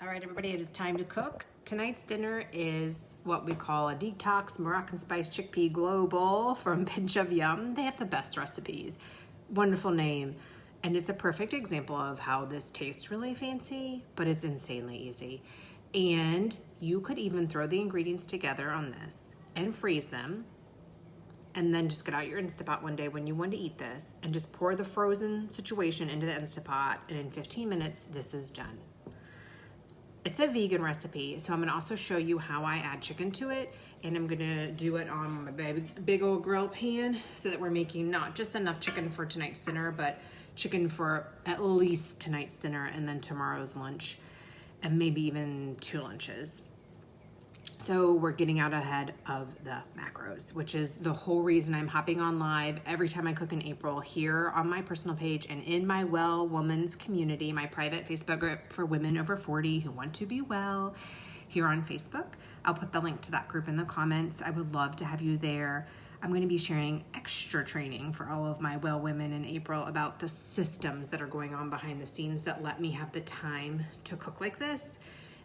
All right, everybody, it is time to cook. Tonight's dinner is what we call a detox Moroccan spice chickpea glow bowl from Pinch of Yum. They have the best recipes. Wonderful name. And it's a perfect example of how this tastes really fancy, but it's insanely easy. And you could even throw the ingredients together on this and freeze them. And then just get out your Instapot one day when you want to eat this and just pour the frozen situation into the Instapot. And in 15 minutes, this is done. It's a vegan recipe, so I'm gonna also show you how I add chicken to it, and I'm gonna do it on my big old grill pan so that we're making not just enough chicken for tonight's dinner, but chicken for at least tonight's dinner and then tomorrow's lunch, and maybe even 2 lunches. So we're getting out ahead of the macros, which is the whole reason I'm hopping on live every time I cook in April here on my personal page and in my Well Woman's community, my private Facebook group for women over 40 who want to be well here on Facebook. I'll put the link to that group in the comments. I would love to have you there. I'm going to be sharing extra training for all of my well women in April about the systems that are going on behind the scenes that let me have the time to cook like this,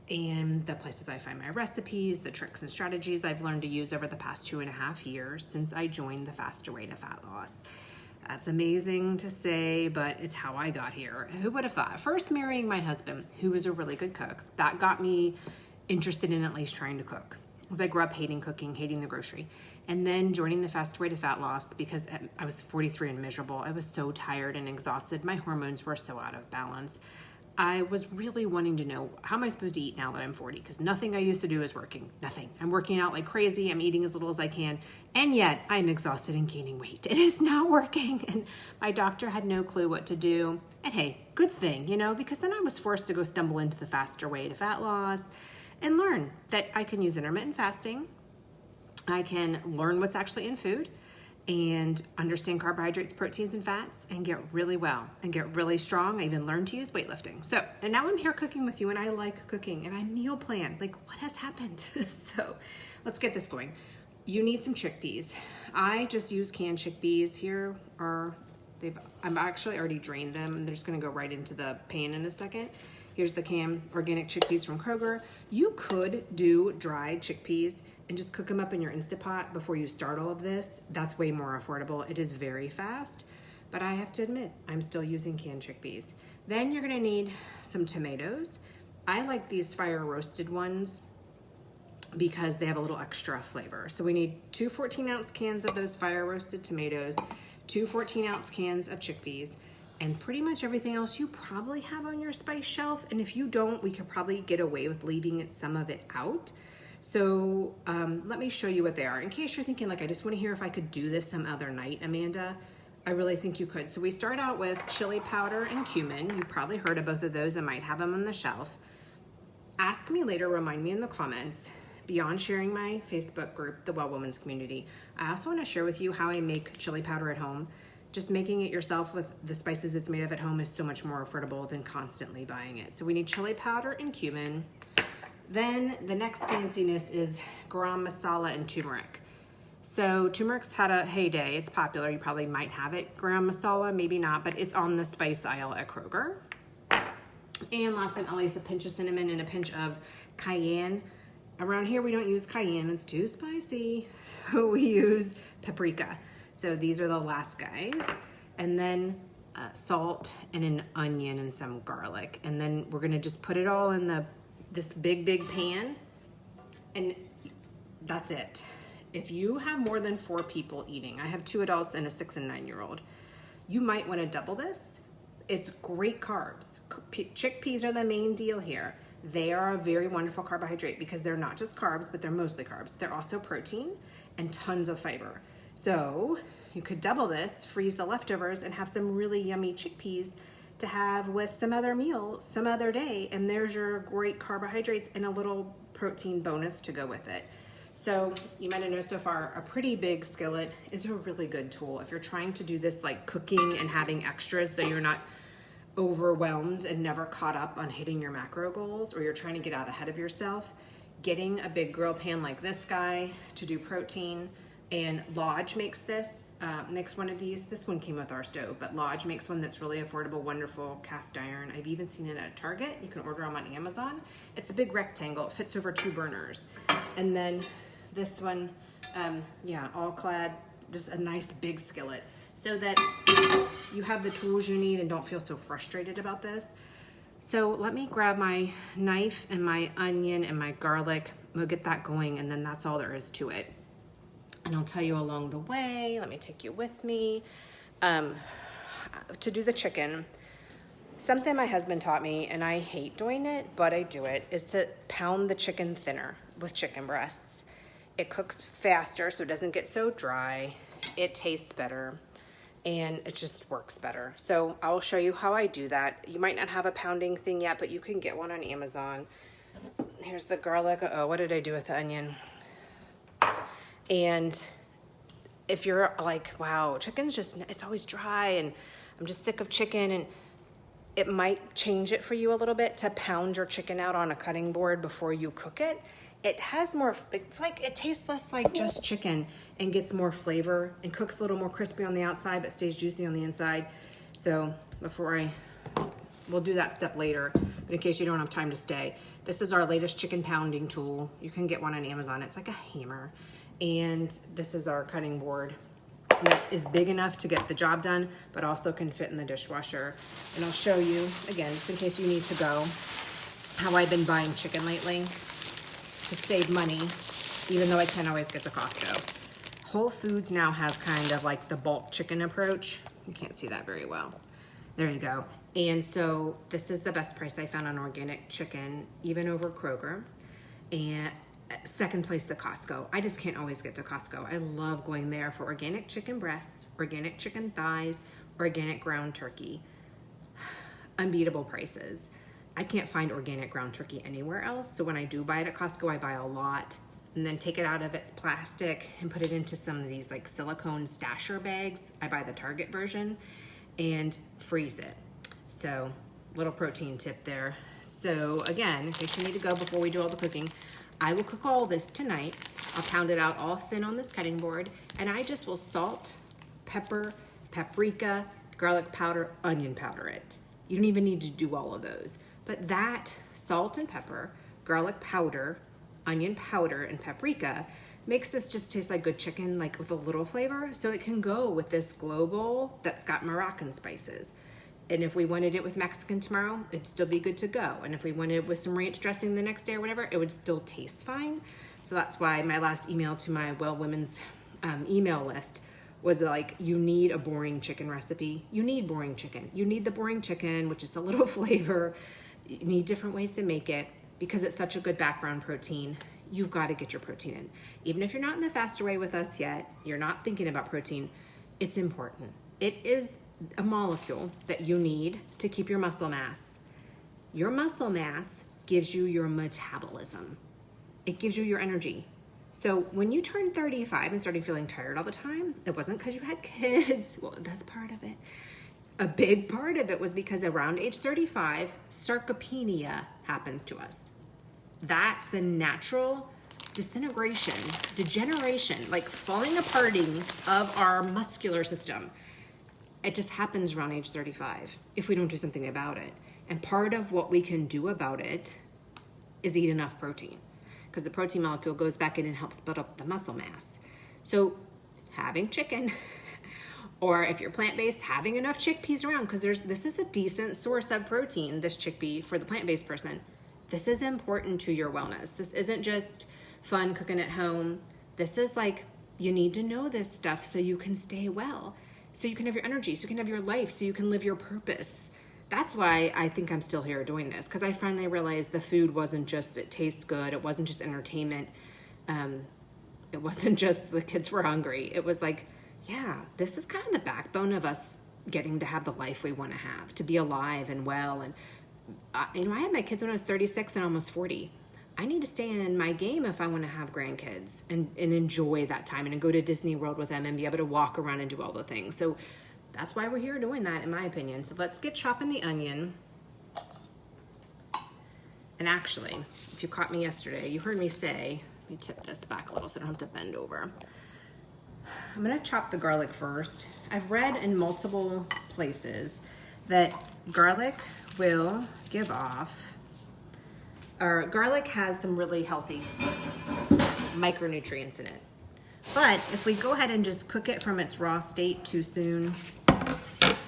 and the places I find my recipes, the tricks and strategies I've learned to use over the past 2.5 years since I joined the Faster Way to Fat Loss. That's amazing to say, but it's how I got here. Who would have thought? First marrying my husband, who was a really good cook. That got me interested in at least trying to cook, because I grew up hating cooking, hating the grocery. And then joining the Faster Way to Fat Loss because I was 43 and miserable. I was so tired and exhausted. My hormones were so out of balance. I was really wanting to know, how am I supposed to eat now that I'm 40? Because nothing I used to do is working. Nothing. I'm working out like crazy. I'm eating as little as I can. And yet I'm exhausted and gaining weight. It is not working. And my doctor had no clue what to do. And hey, good thing, because then I was forced to go stumble into the Faster Way to Fat Loss and learn that I can use intermittent fasting. I can learn what's actually in food and understand carbohydrates, proteins, and fats, and get really well and get really strong. I even learned to use weightlifting. So, and now I'm here cooking with you, and I like cooking, and I meal plan. Like, what has happened? So let's get this going. You need some chickpeas. I just use canned chickpeas. I've actually already drained them. They're just gonna go right into the pan in a second. Here's the canned organic chickpeas from Kroger. You could do dried chickpeas and just cook them up in your Instapot before you start all of this. That's way more affordable. It is very fast, but I have to admit, I'm still using canned chickpeas. Then you're gonna need some tomatoes. I like these fire roasted ones because they have a little extra flavor. So we need 2 14-ounce cans of those fire roasted tomatoes, 2 14-ounce cans of chickpeas, and pretty much everything else you probably have on your spice shelf. And if you don't, we could probably get away with leaving some of it out. So let me show you what they are. In case you're thinking, like, I just want to hear if I could do this some other night, Amanda, I really think you could. So we start out with chili powder and cumin. You've probably heard of both of those and might have them on the shelf. Ask me later, remind me in the comments. Beyond sharing my Facebook group, the Well Woman's Community, I also want to share with you how I make chili powder at home. Just making it yourself with the spices it's made of at home is so much more affordable than constantly buying it. So we need chili powder and cumin. Then the next fanciness is garam masala and turmeric. So turmeric's had a heyday. It's popular. You probably might have it. Garam masala, maybe not, but it's on the spice aisle at Kroger. And last but not least, a pinch of cinnamon and a pinch of cayenne. Around here, we don't use cayenne. It's too spicy. So we use paprika. So these are the last guys. And then salt and an onion and some garlic. And then we're gonna just put it all in this big pan, and that's it. If you have more than 4 people eating, I have 2 adults and a 6 and 9-year-old, you might want to double this. It's great carbs. Chickpeas are the main deal here. They are a very wonderful carbohydrate because they're not just carbs, but they're mostly carbs. They're also protein and tons of fiber. So you could double this, freeze the leftovers, and have some really yummy chickpeas to have with some other meal some other day, and there's your great carbohydrates and a little protein bonus to go with it. So you might have noticed so far, a pretty big skillet is a really good tool if you're trying to do this like cooking and having extras so you're not overwhelmed and never caught up on hitting your macro goals, or you're trying to get out ahead of yourself. Getting a big grill pan like this guy to do protein, And Lodge makes this, makes one of these. This one came with our stove, but Lodge makes one that's really affordable, wonderful cast iron. I've even seen it at Target. You can order them on Amazon. It's a big rectangle. It fits over 2 burners. And then this one, yeah, all clad, just a nice big skillet, so that you have the tools you need and don't feel so frustrated about this. So let me grab my knife and my onion and my garlic. We'll get that going, and then that's all there is to it. And I'll tell you along the way, let me take you with me, to do the chicken. Something my husband taught me, and I hate doing it, but I do it, is to pound the chicken thinner with chicken breasts. It cooks faster, so it doesn't get so dry. It tastes better, and it just works better. So I'll show you how I do that. You might not have a pounding thing yet, but you can get one on Amazon. Here's the garlic. Oh, what did I do with the onion? And if you're like, wow, chicken's just, it's always dry and I'm just sick of chicken, and it might change it for you a little bit to pound your chicken out on a cutting board before you cook it. It has more, it's like, it tastes less like just chicken and gets more flavor and cooks a little more crispy on the outside, but stays juicy on the inside. So we'll do that step later, but in case you don't have time to stay, this is our latest chicken pounding tool. You can get one on Amazon. It's like a hammer. And this is our cutting board that is big enough to get the job done, but also can fit in the dishwasher. And I'll show you, again, just in case you need to go, how I've been buying chicken lately to save money, even though I can't always get to Costco. Whole Foods now has kind of like the bulk chicken approach. You can't see that very well. There you go. And so this is the best price I found on organic chicken, even over Kroger. And second place to Costco. I just can't always get to Costco. I love going there for organic chicken breasts, organic chicken thighs, organic ground turkey. Unbeatable prices. I can't find organic ground turkey anywhere else. So when I do buy it at Costco, I buy a lot and then take it out of its plastic and put it into some of these like silicone stasher bags. I buy the Target version and freeze it. So little protein tip there. So again, in case you need to go before we do all the cooking, I will cook all this tonight. I'll pound it out all thin on this cutting board, and I just will salt, pepper, paprika, garlic powder, onion powder it. You don't even need to do all of those. But that salt and pepper, garlic powder, onion powder, and paprika makes this just taste like good chicken, like with a little flavor. So it can go with this global that's got Moroccan spices. And if we wanted it with Mexican tomorrow, it'd still be good to go. And if we wanted it with some ranch dressing the next day or whatever, it would still taste fine. So that's why my last email to my Well Women's email list was like, you need a boring chicken recipe. You need boring chicken. You need the boring chicken, which is a little flavor. You need different ways to make it because it's such a good background protein. You've got to get your protein in. Even if you're not in the faster way with us yet, you're not thinking about protein, it's important. It is a molecule that you need to keep your muscle mass. Your muscle mass gives you your metabolism. It gives you your energy. So when you turn 35 and started feeling tired all the time, it wasn't because you had kids. Well, that's part of it. A big part of it was because around age 35, sarcopenia happens to us. That's the natural disintegration, degeneration, like falling aparting of our muscular system. It just happens around age 35 if we don't do something about it. And part of what we can do about it is eat enough protein, because the protein molecule goes back in and helps build up the muscle mass. So having chicken, or if you're plant-based, having enough chickpeas around, because this is a decent source of protein, this chickpea, for the plant-based person. This is important to your wellness. This isn't just fun cooking at home. This is like, you need to know this stuff so you can stay well, so you can have your energy, so you can have your life, so you can live your purpose. That's why I think I'm still here doing this, because I finally realized the food wasn't just, it tastes good, it wasn't just entertainment, it wasn't just the kids were hungry. It was like, yeah, this is kind of the backbone of us getting to have the life we want to have, to be alive and well. And I had my kids when I was 36 and almost 40. I need to stay in my game if I want to have grandkids and enjoy that time and go to Disney World with them and be able to walk around and do all the things. So that's why we're here doing that, in my opinion. So let's get chopping the onion. And actually, if you caught me yesterday, you heard me say, let me tip this back a little so I don't have to bend over. I'm gonna chop the garlic first. I've read in multiple places that garlic will give off, or garlic has some really healthy micronutrients in it. But if we go ahead and just cook it from its raw state too soon,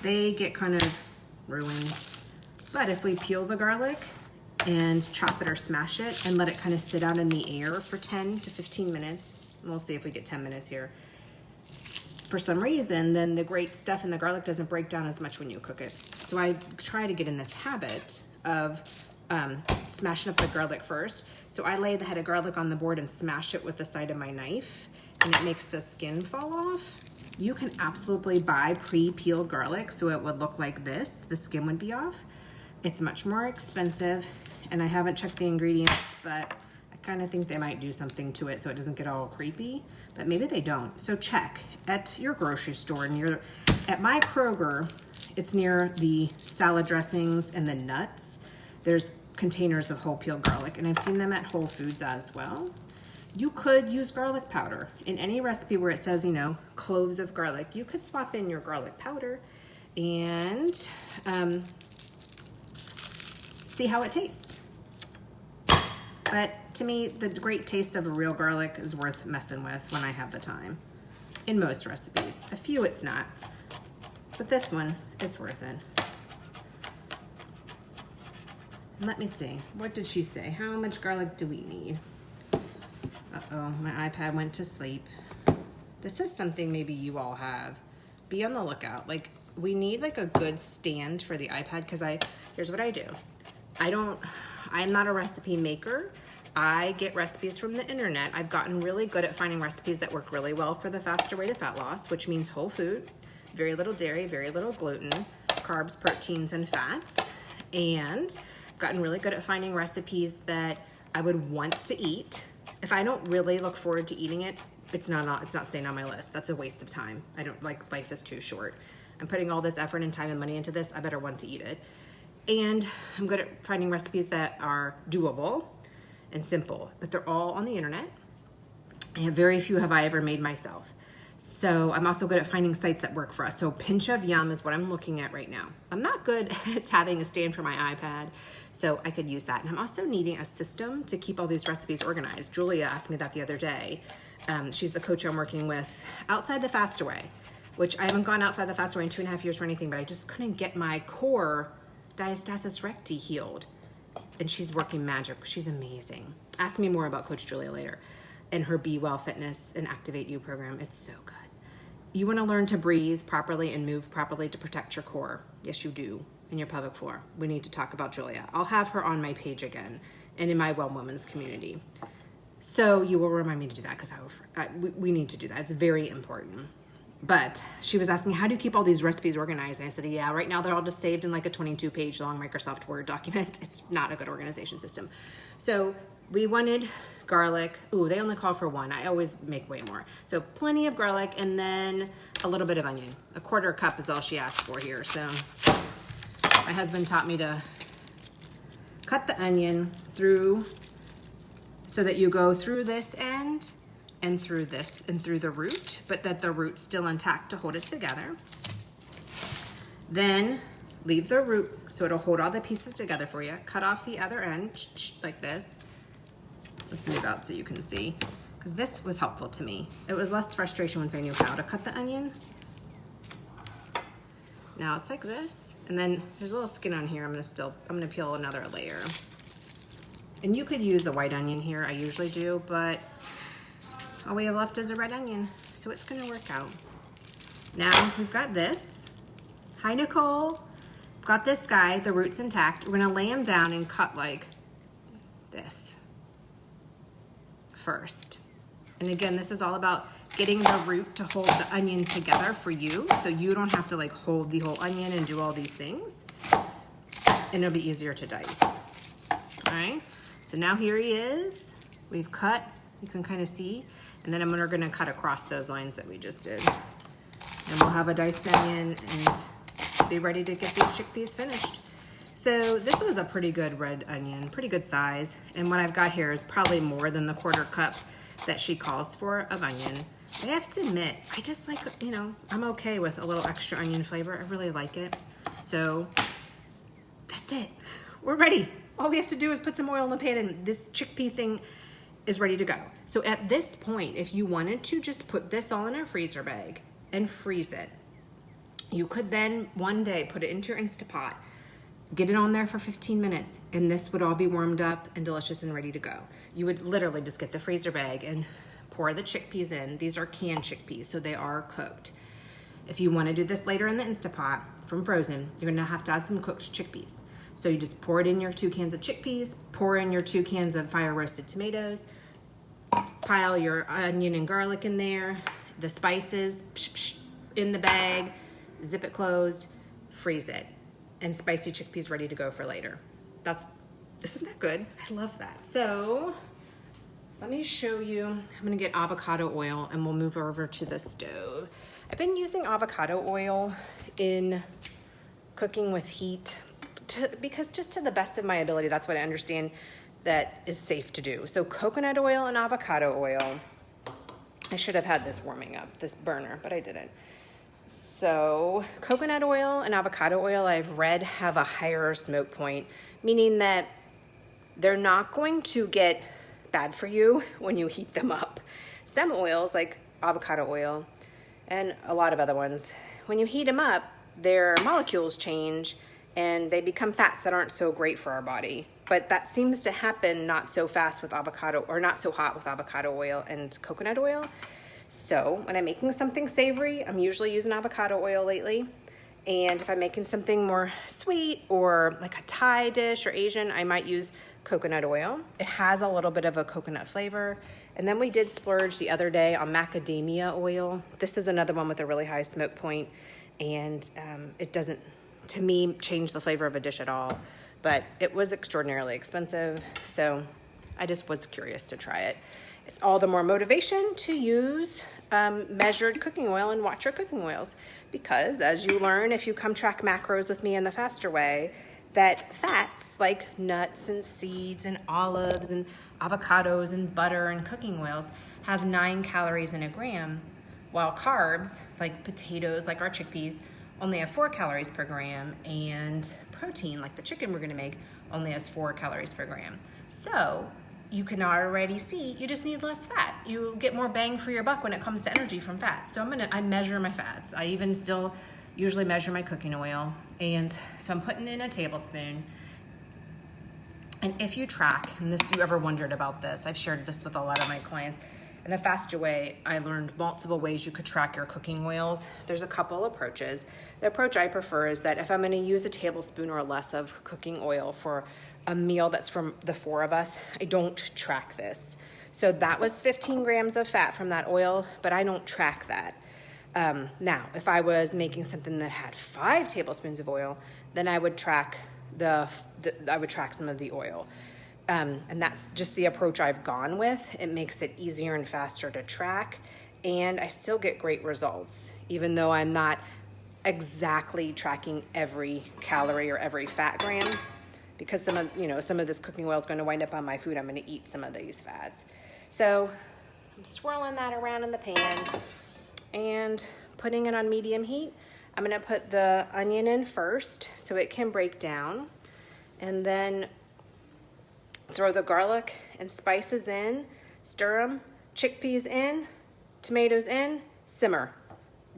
they get kind of ruined. But if we peel the garlic and chop it or smash it and let it kind of sit out in the air for 10 to 15 minutes, and we'll see if we get 10 minutes here. For some reason, then the great stuff in the garlic doesn't break down as much when you cook it. So I try to get in this habit of smashing up the garlic first. So I lay the head of garlic on the board and smash it with the side of my knife, and it makes the skin fall off. You can absolutely buy pre-peeled garlic so it would look like this. The skin would be off. It's much more expensive, and I haven't checked the ingredients, but I kind of think they might do something to it so it doesn't get all creepy, but maybe they don't. So check at your grocery store, and at my Kroger, it's near the salad dressings and the nuts. There's containers of whole peeled garlic, and I've seen them at Whole Foods as well. You could use garlic powder. In any recipe where it says, you know, cloves of garlic, you could swap in your garlic powder and see how it tastes. But to me, the great taste of a real garlic is worth messing with when I have the time. In most recipes. A few it's not. But this one, it's worth it. Let me see. What did she say? How much garlic do we need? Uh-oh, my iPad went to sleep. This is something maybe you all have. Be on the lookout. Like, we need like a good stand for the iPad, because here's what I do. I'm not a recipe maker. I get recipes from the internet. I've gotten really good at finding recipes that work really well for the faster way to fat loss, which means whole food, very little dairy, very little gluten, carbs, proteins, and fats. And I've gotten really good at finding recipes that I would want to eat. If I don't really look forward to eating it, it's not staying on my list. That's a waste of time. I don't like, life is too short. I'm putting all this effort and time and money into this. I better want to eat it. And I'm good at finding recipes that are doable and simple, but they're all on the internet. And very few have I ever made myself. So I'm also good at finding sites that work for us. So Pinch of Yum is what I'm looking at right now. I'm not good at having a stand for my iPad, so I could use that. And I'm also needing a system to keep all these recipes organized. Julia asked me that the other day. She's the coach I'm working with outside the Fast Away, which I haven't gone outside the Fast Away in 2.5 years for anything, but I just couldn't get my core diastasis recti healed. And she's working magic. She's amazing. Ask me more about Coach Julia later and her Be Well Fitness and Activate You program. It's so good. You want to learn to breathe properly and move properly to protect your core. Yes, you do. In your pelvic floor. We need to talk about Julia. I'll have her on my page again and in my Well Women's community. So you will remind me to do that, because we need to do that. It's very important. But she was asking, how do you keep all these recipes organized? And I said, yeah, right now they're all just saved in like a 22-page long Microsoft Word document. It's not a good organization system. So we wanted garlic. Ooh, they only call for one. I always make way more. So plenty of garlic, and then a little bit of onion. 1/4 cup is all she asked for here. So my husband taught me to cut the onion through so that you go through this end and through this and through the root, but that the root's still intact to hold it together. Then leave the root so it'll hold all the pieces together for you. Cut off the other end like this. Let's move out so you can see, because this was helpful to me. It was less frustration once I knew how to cut the onion. Now it's like this, and then there's a little skin on here. I'm gonna peel another layer. And you could use a white onion here. I usually do, but all we have left is a red onion, so it's gonna work out. Now we've got this. Hi, Nicole. Got this guy, the root's intact. We're gonna lay him down and cut like this first. And again, this is all about getting the root to hold the onion together for you, so you don't have to like hold the whole onion and do all these things. And it'll be easier to dice. All right, so now here he is. We've cut, you can kind of see, and then we're gonna cut across those lines that we just did. And we'll have a diced onion and be ready to get these chickpeas finished. So this was a pretty good red onion, pretty good size. And what I've got here is probably more than the 1/4 cup that she calls for of onion. I have to admit, I just like, you know, I'm okay with a little extra onion flavor. I really like it. So that's it. We're ready. All we have to do is put some oil in the pan and this chickpea thing is ready to go. So at this point, if you wanted to just put this all in a freezer bag and freeze it, you could then one day put it into your Instapot, get it on there for 15 minutes, and this would all be warmed up and delicious and ready to go. You would literally just get the freezer bag and pour the chickpeas in. These are canned chickpeas, so they are cooked. If you want to do this later in the Instapot from frozen, you're gonna have to add some cooked chickpeas. So you just pour it in your 2 cans of chickpeas, pour in your 2 cans of fire roasted tomatoes, pile your onion and garlic in there, the spices in the bag, zip it closed, freeze it, and spicy chickpeas ready to go for later. Isn't that good? I love that. So let me show you. I'm gonna get avocado oil and we'll move over to the stove. I've been using avocado oil in cooking with heat because just to the best of my ability, that's what I understand that is safe to do. So coconut oil and avocado oil. I should have had this warming up, this burner, but I didn't. So coconut oil and avocado oil, I've read, have a higher smoke point, meaning that they're not going to get bad for you when you heat them up. Some oils, like avocado oil and a lot of other ones, when you heat them up, their molecules change and they become fats that aren't so great for our body. But that seems to happen not so fast with avocado, or not so hot with avocado oil and coconut oil. So when I'm making something savory, I'm usually using avocado oil lately. And if I'm making something more sweet or like a Thai dish or Asian, I might use coconut oil. It has a little bit of a coconut flavor. And then we did splurge the other day on macadamia oil. This is another one with a really high smoke point, and it doesn't, to me, change the flavor of a dish at all. But it was extraordinarily expensive, so I just was curious to try it. It's all the more motivation to use measured cooking oil and watch your cooking oils, because as you learn, if you come track macros with me in the faster way, that fats like nuts and seeds and olives and avocados and butter and cooking oils have 9 calories in a gram, while carbs like potatoes, like our chickpeas, only have 4 calories per gram, and protein, like the chicken we're gonna make, only has 4 calories per gram. So you can already see you just need less fat. You get more bang for your buck when it comes to energy from fats. So I measure my fats. I even still usually measure my cooking oil. And so I'm putting in a tablespoon. And if you track, and this, you ever wondered about this, I've shared this with a lot of my clients. In the faster way, I learned multiple ways you could track your cooking oils. There's a couple approaches. The approach I prefer is that if I'm gonna use a tablespoon or less of cooking oil for a meal that's from the 4 of us, I don't track this. So that was 15 grams of fat from that oil, but I don't track that. Now, if I was making something that had 5 tablespoons of oil, then I would track I would track some of the oil. And that's just the approach I've gone with. It makes it easier and faster to track, and I still get great results, even though I'm not exactly tracking every calorie or every fat gram, because some of this cooking oil is going to wind up on my food. I'm going to eat some of these fats. So I'm swirling that around in the pan and putting it on medium heat. I'm going to put the onion in first so it can break down, and then throw the garlic and spices in, stir them, chickpeas in, tomatoes in, simmer.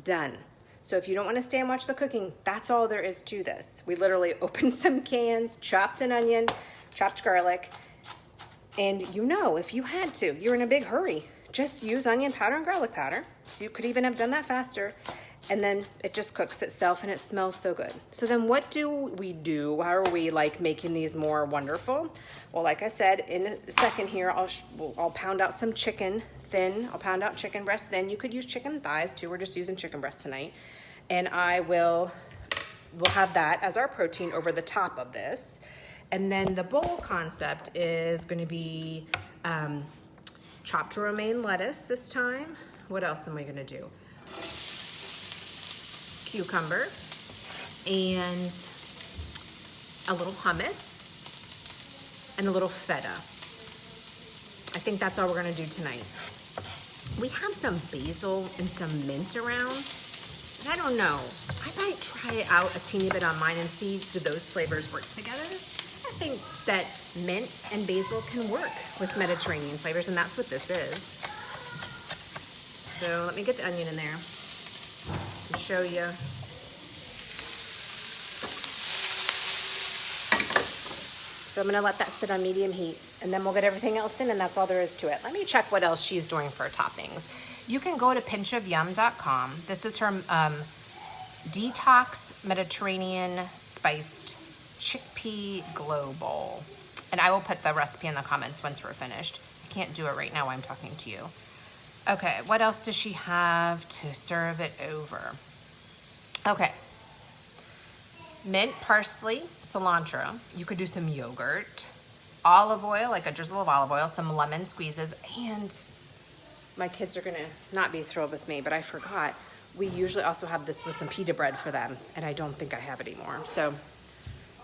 Done. So if you don't want to stay and watch the cooking, that's all there is to this. We literally opened some cans, chopped an onion, chopped garlic, and if you had to, you're in a big hurry, just use onion powder and garlic powder. So you could even have done that faster. And then it just cooks itself and it smells so good. So then what do we do? How are we making these more wonderful? Well, like I said, in a second here, I'll pound out some chicken thin. I'll pound out chicken breast thin. You could use chicken thighs too. We're just using chicken breast tonight. And we'll have that as our protein over the top of this. And then the bowl concept is going to be chopped romaine lettuce this time. What else am I going to do? Cucumber and a little hummus and a little feta. I think that's all we're gonna do tonight. We have some basil and some mint around, and I don't know. I might try it out a teeny bit on mine and see do those flavors work together. I think that mint and basil can work with Mediterranean flavors, and that's what this is. So let me get the onion in there and show you. So I'm gonna let that sit on medium heat, and then we'll get everything else in, and that's all there is to it. Let me check what else she's doing for toppings. You can go to pinchofyum.com. This is her Detox Mediterranean Spiced Chickpea Glow Bowl. And I will put the recipe in the comments once we're finished. I can't do it right now while I'm talking to you. Okay, what else does she have to serve it over? Okay. Mint, parsley, cilantro. You could do some yogurt, olive oil, like a drizzle of olive oil, some lemon squeezes, and my kids are gonna not be thrilled with me, but I forgot. We usually also have this with some pita bread for them, and I don't think I have it anymore. So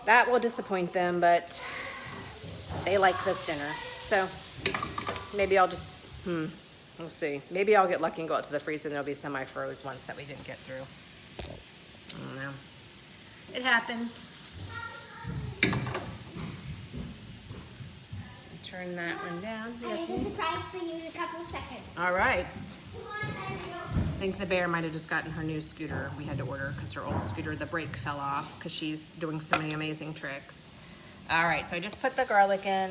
that will disappoint them, but they like this dinner. So maybe I'll just, we'll see. Maybe I'll get lucky and go out to the freezer and there'll be semi-froze ones that we didn't get through. I don't know. It happens. Turn that one down. I have a surprise for you in a couple of seconds. All right. I think the bear might have just gotten her new scooter. We had to order because her old scooter, the brake fell off because she's doing so many amazing tricks. All right, so I just put the garlic in.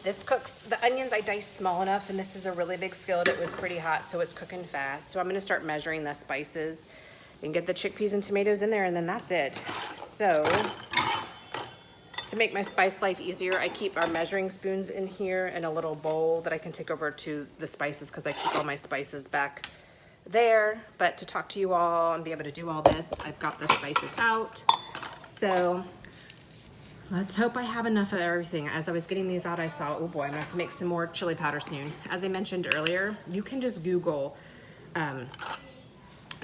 This cooks, the onions I diced small enough, and this is a really big skillet. It was pretty hot, so it's cooking fast. So I'm gonna start measuring the spices and get the chickpeas and tomatoes in there, and then that's it. So, to make my spice life easier, I keep our measuring spoons in here in a little bowl that I can take over to the spices because I keep all my spices back there. But to talk to you all and be able to do all this, I've got the spices out. So, let's hope I have enough of everything. As I was getting these out, I saw, oh boy, I'm gonna have to make some more chili powder soon. As I mentioned earlier, you can just Google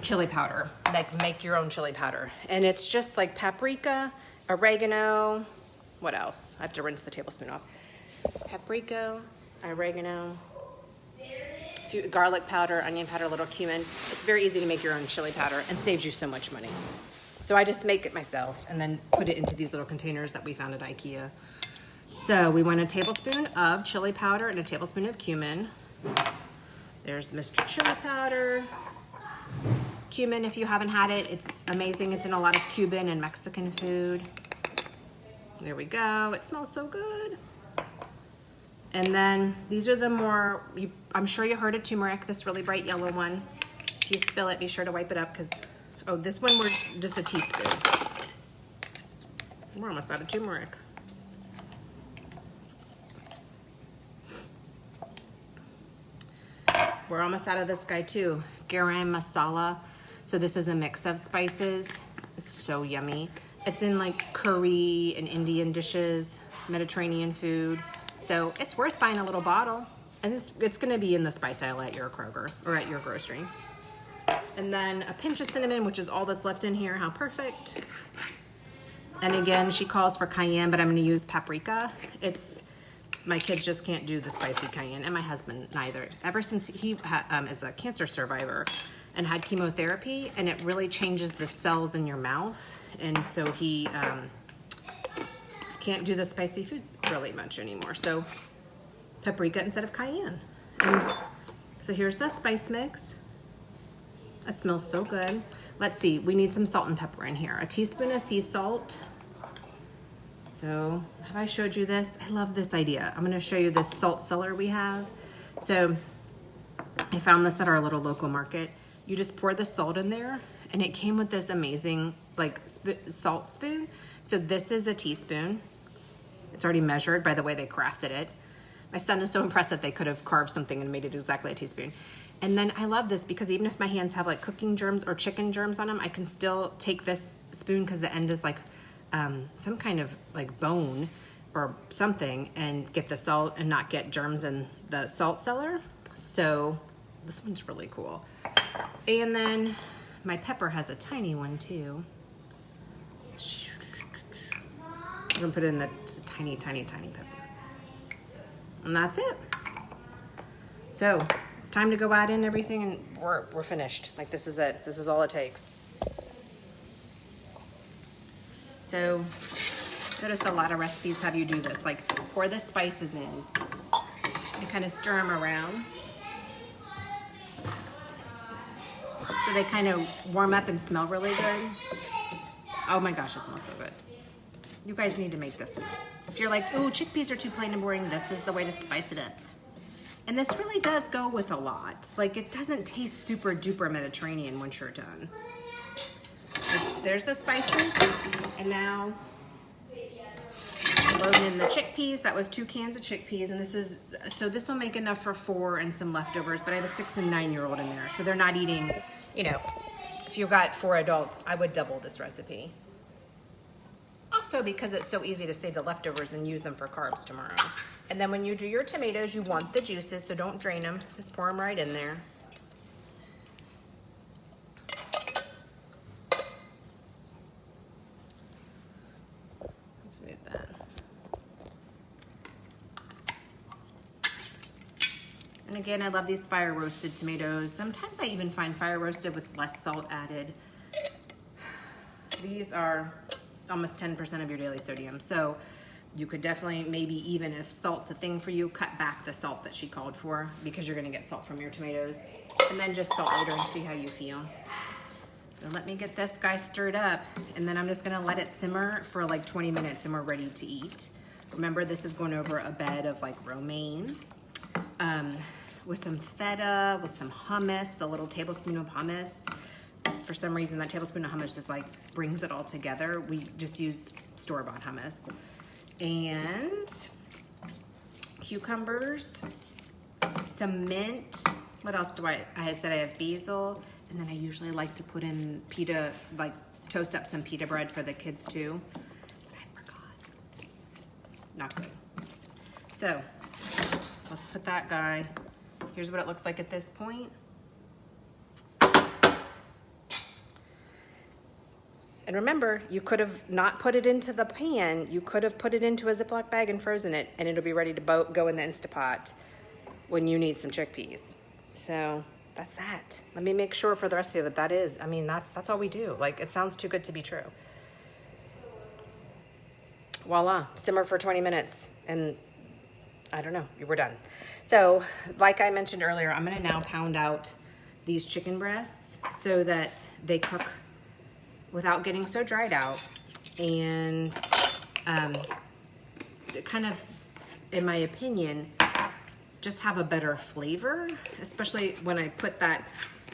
chili powder, like make your own chili powder. And it's just like paprika, oregano, what else? I have to rinse the tablespoon off. Paprika, oregano, garlic powder, onion powder, a little cumin. It's very easy to make your own chili powder and saves you so much money. So I just make it myself and then put it into these little containers that we found at IKEA. So we want a tablespoon of chili powder and a tablespoon of cumin. There's Mr. Chili Powder. Cumin, if you haven't had it, it's amazing. It's in a lot of Cuban and Mexican food. There we go. It smells so good. And then these are the more, I'm sure you heard of turmeric, this really bright yellow one. If you spill it, be sure to wipe it up because, oh, this one we're just a teaspoon. We're almost out of turmeric. We're almost out of this guy too. Garam masala. So this is a mix of spices. It's so yummy. It's in like curry and Indian dishes, Mediterranean food. So it's worth buying a little bottle. And it's gonna be in the spice aisle at your Kroger or at your grocery. And then a pinch of cinnamon, which is all that's left in here. How perfect. And again, she calls for cayenne, but I'm gonna use paprika. My kids just can't do the spicy cayenne, and my husband neither. Ever since he is a cancer survivor and had chemotherapy, and it really changes the cells in your mouth, and so he can't do the spicy foods really much anymore. So paprika instead of cayenne. And so here's the spice mix. It smells so good. Let's see, we need some salt and pepper in here. A teaspoon of sea salt. So, have I showed you this? I love this idea. I'm gonna show you this salt cellar we have. So, I found this at our little local market. You just pour the salt in there, and it came with this amazing like salt spoon. So this is a teaspoon. It's already measured by the way they crafted it. My son is so impressed that they could have carved something and made it exactly a teaspoon. And then I love this because even if my hands have like cooking germs or chicken germs on them, I can still take this spoon because the end is like some kind of like bone or something and get the salt and not get germs in the salt cellar. So this one's really cool. And then my pepper has a tiny one too. I'm gonna put it in the tiny, tiny, tiny pepper. And that's it. So it's time to go add in everything and we're finished. Like this is it. This is all it takes. So notice a lot of recipes have you do this, like pour the spices in and kind of stir them around. So they kind of warm up and smell really good. Oh my gosh, it smells so good. You guys need to make this. If you're like, oh, chickpeas are too plain and boring, this is the way to spice it up. And this really does go with a lot. Like it doesn't taste super duper Mediterranean once you're done. There's the spices. And now I'm loading in the chickpeas. That was 2 cans of chickpeas. And this will make enough for 4 and some leftovers, but I have a 6 and 9-year-old in there. So they're not eating, you know, if you've got 4 adults, I would double this recipe. Also because it's so easy to save the leftovers and use them for carbs tomorrow. And then when you do your tomatoes, you want the juices, so don't drain them. Just pour them right in there. Let's move that. And again, I love these fire roasted tomatoes. Sometimes I even find fire roasted with less salt added. These are almost 10% of your daily sodium. So you could definitely, maybe even if salt's a thing for you, cut back the salt that she called for because you're gonna get salt from your tomatoes. And then just salt later and see how you feel. So let me get this guy stirred up and then I'm just gonna let it simmer for like 20 minutes and we're ready to eat. Remember, this is going over a bed of like romaine with some feta, with some hummus, a little tablespoon of hummus. For some reason, that tablespoon of hummus just like brings it all together. We just use store-bought hummus. And cucumbers, some mint. What else do I said I have basil. And then I usually like to put in pita, like toast up some pita bread for the kids too. But I forgot. Not good. So let's put that guy. Here's what it looks like at this point. And remember, you could have not put it into the pan. You could have put it into a Ziploc bag and frozen it, and it'll be ready to go in the Instapot when you need some chickpeas. So that's that. Let me make sure for the recipe of it. That is, I mean, that's all we do. Like, it sounds too good to be true. Voila, simmer for 20 minutes, and I don't know, we're done. So, like I mentioned earlier, I'm gonna now pound out these chicken breasts so that they cook without getting so dried out and kind of, in my opinion, just have a better flavor, especially when I put that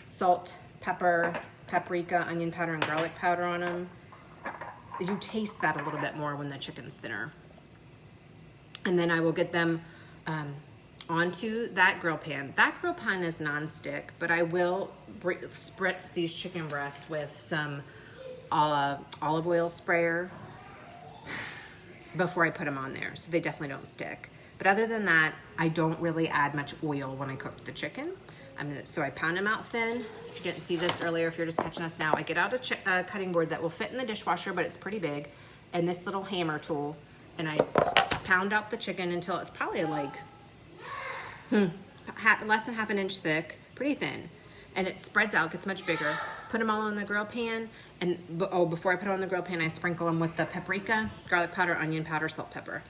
salt, pepper, paprika, onion powder, and garlic powder on them. You taste that a little bit more when the chicken's thinner. And then I will get them onto that grill pan. That grill pan is non-stick, but I will spritz these chicken breasts with some olive oil sprayer before I put them on there, so they definitely don't stick. But other than that, I don't really add much oil when I cook the chicken. So I pound them out thin. You didn't see this earlier if you're just catching us now. I get out a cutting board that will fit in the dishwasher, but it's pretty big, and this little hammer tool, and I pound out the chicken until it's probably like less than half an inch thick, pretty thin. And it spreads out, gets much bigger. Put them all on the grill pan, and before I put it on the grill pan, I sprinkle them with the paprika, garlic powder, onion powder, salt, pepper.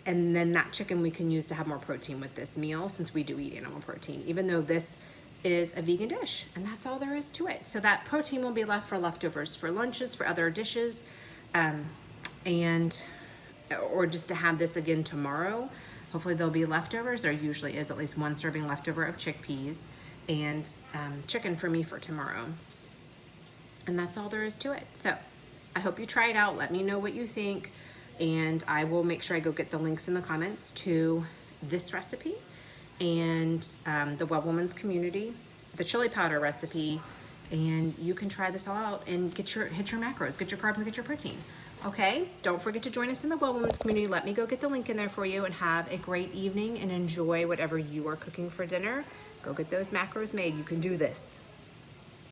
And then that chicken we can use to have more protein with this meal, since we do eat animal protein, even though this is a vegan dish, and that's all there is to it. So that protein will be left for leftovers, for lunches, for other dishes, or just to have this again tomorrow. Hopefully there'll be leftovers. There usually is at least 1 serving leftover of chickpeas and chicken for me for tomorrow. And that's all there is to it. So I hope you try it out. Let me know what you think. And I will make sure I go get the links in the comments to this recipe and the Well Woman's Community, the chili powder recipe, and you can try this all out and hit your macros, get your carbs, and get your protein. Okay, don't forget to join us in the Well Woman's Community. Let me go get the link in there for you, and have a great evening and enjoy whatever you are cooking for dinner. Go get those macros made. You can do this.